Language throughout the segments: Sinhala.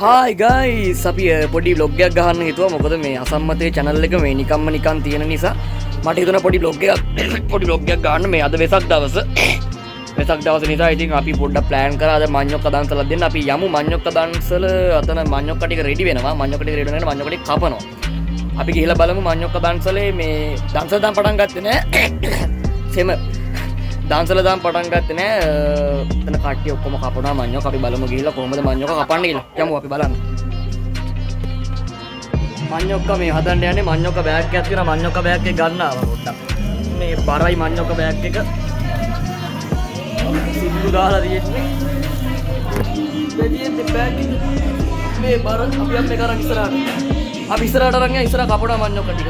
Hi guys, අපි පොඩි vlog එකක් ගහන්න හිතුවා. මොකද මේ අසම්මතේ channel එක මේ නිකම්ම නිකන් තියෙන නිසා මට හිතුණා පොඩි vlog එකක් ගන්න මේ අද වෙසක් දවස. වෙසක් දවස නිසා ඉතින් අපි පොඩ්ඩක් plan කරා අද මඤ්ඤොක්ක දන්සලක් දෙන්න. අපි යමු මඤ්ඤොක්ක දන්සල. අතන මඤ්ඤොක්ක ටික ready වෙනවා. මඤ්ඤොක්ක ටික ready වෙනකොට මඤ්ඤොක්ක ටික කපනවා. අපි ගිහලා බලමු මඤ්ඤොක්ක දන්සලේ මේ දන්සල දාන් පටන් ගත්තේ නෑ. සෙම දන්සල දාන් පටන් ගත්තේ නෑ. එතන කට්ටිය ඔක්කොම කපනවා මඤ්ඤොක්ක. අපි බලමු ගිහලා කොහොමද මඤ්ඤොක්ක කපන්නේ කියලා. යමු අපි බලන්න. මඤ්ඤොක්ක මේ හදන්න යන්නේ මඤ්ඤොක්ක බෑග් එකක් තියෙනවා. මඤ්ඤොක්ක බෑග් එක ගන්න ආවා පොඩ්ඩක්. මේ බරයි මඤ්ඤොක්ක බෑග් එක. සිල්ලු දාලා තියෙන්නේ. දෙවියන් බෑග් එක. මේ බර අපි අපේ කරන් ඉස්සරහට. අපි ඉස්සරහට අරන් යන ඉස්සරහ කපනවා මඤ්ඤොක්ක ටික.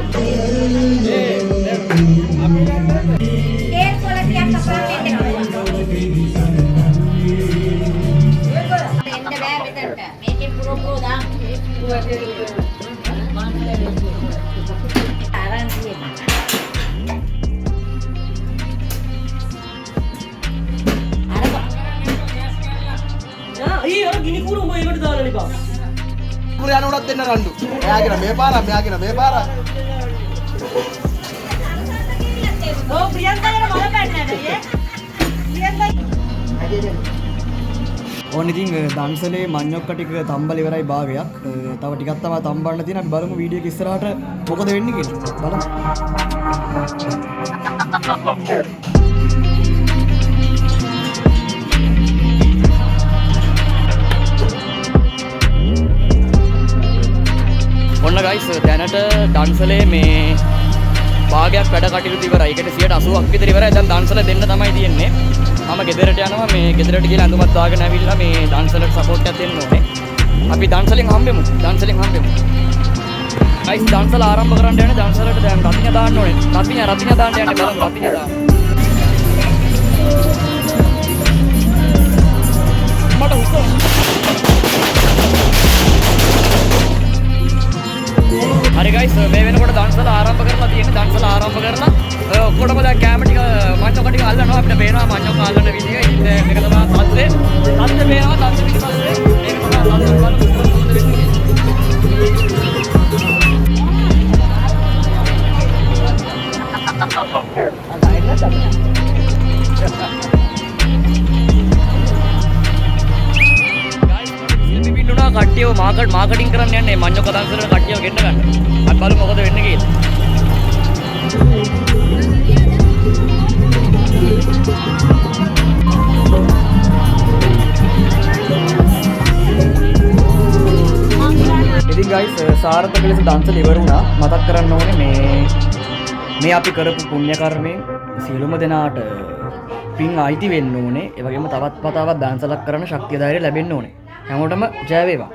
පුරයන් උඩත් දෙන්න රණ්ඩු. එයාගෙන මේ පාර මෙයාගෙන මේ පාර. ඕ ප්‍රියංකාට බලපෑන්නේ නැහැ. ප්‍රියංකා ඕන ඉතින් දන්සලේ මඤ්ඤොක්ක ටික තම්බල ඉවරයි භාගයක්. තව ටිකක් තමයි තම්බන්න තියෙන. අපි බලමු වීඩියෝ එක ඉස්සරහට මොකද වෙන්නේ කියලා. බලමු. ඔන්න ගයිස් දැනට දන්සලේ මේ භාගයක් වැඩ කටයුතු ඉවරයි. ඒකට 80ක් විතර ඉවරයි. දැන් දන්සල දෙන්න තමයි තියෙන්නේ. මම ගෙදරට යනවා. මේ ගෙදරට ගිහලා අඳුමත් දාගෙන ඇවිල්ලා මේ දන්සලට සපෝට් එකක් දෙන්න ඕනේ. අපි දන්සලෙන් හම්බෙමු. ගයිස් දන්සල ආරම්භ කරන්න යන්නේ. දන්සලට දැන් රතිඤ්ඤ දාන්න ඕනේ. රතිඤ්ඤ දාන්න යන්නේ. බලමු රතිඤ්ඤ දාන්න. මට හුස්ස හරි ගයිස් මේ වෙනකොට දන්සල ආරම්භ කරලා තියෙන්නේ. දන්සල ආරම්භ කරලා ඔක්කොටම දැන් කැම ටික මඤ්ඤොක්ක ටික අල්ලනවා. අපිට පේනවා මඤ්ඤොක්ක අල්ලන විදිය. මේක තමයි සද්දේ. සද්දේ පේනවා. සද්දේ පිටපස්සේ මේක තමයි සද්දේ බලන්න කට්ටියව මාකටිං කරන්න යන්නේ මඤ්ඤොක්ක දන්සලට කට්ටියව ගෙන්න ගන්න. අපි බලමු මොකද වෙන්නේ කියලා. ඉතින් ගයිස් සාර්ථක ලෙස දන්සල ඉවර වුණා. මතක් කරන්න ඕනේ මේ අපි කරපු පුණ්‍ය කර්මයෙන් සියලුම දෙනාට පින් අයිති වෙන්න ඕනේ. ඒ වගේම තවත් වතාවක් දන්සලක් කරන්න ශක්තිය ධෛර්යය ලැබෙන්න ඕනේ. හැමෝටම ජය වේවා.